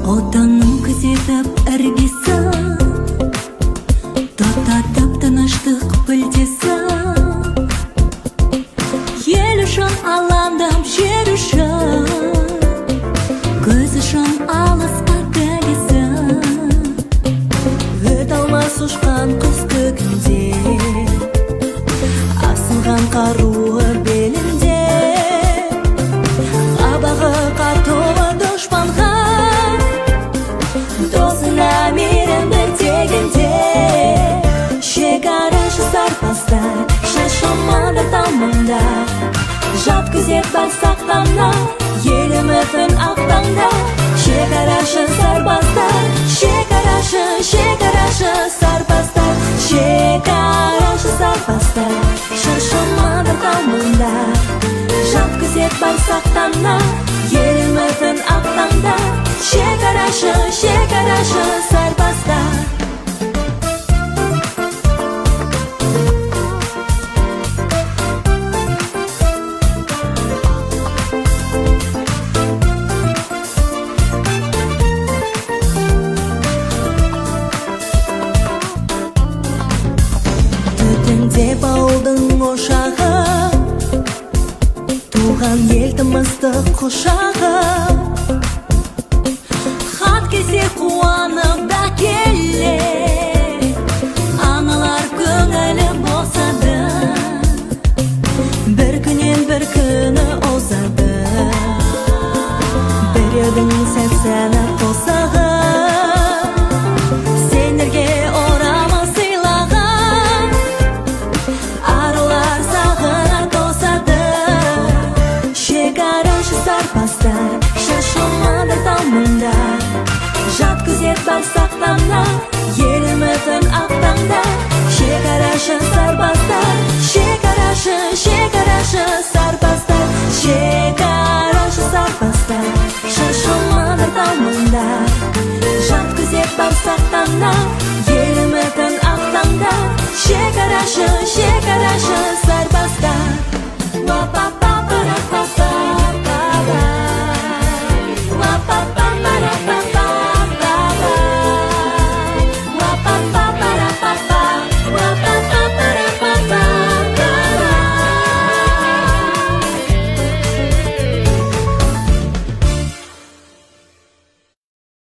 Отаның күзетіп іргесі, тоқтатып тыныштық білтесі. Ел үшін алаңдап жер үшін, көз үшін алысқа тілесі. Өт алмас ұшқан құс көкінде, асынған қаруы белінде. Қабағы қартолы дұшпанға, досына мейірімді тегінде. Шекарашы сарбаздар, шашылмады тамында. Жат күзет бар сақтана, ел үмітін ақтаңда. Шекарашы сарбаздар, шекарашы, шекарашы сарбаздар. Шекарашы сарбаздар, шашылмады тамында. Жат күзет бар сақтана, ел үмітін ақтаңда. Шекарашы, шекарашы сарбаздар. Түтінде бауылдың ошағы, туған ел тымыстық құшағы. Келсе қуанып да келе, аналар көңілі босады. Бір күнен бір күні озады, біреудің сән-сәні қосағы. Сендерге орама сыйлаған, арулар сағына тосады. Шекарашы сарбаздар, шашылмады тамында. Жат күзет бар сақтана, ел үмітін ақтаңда. Шекарашы сарбаздар, шекарашы, шекарашы сарбаздар. Шекарашы сарбаздар, шашылмады тамында. Жат күзет бар сақтана,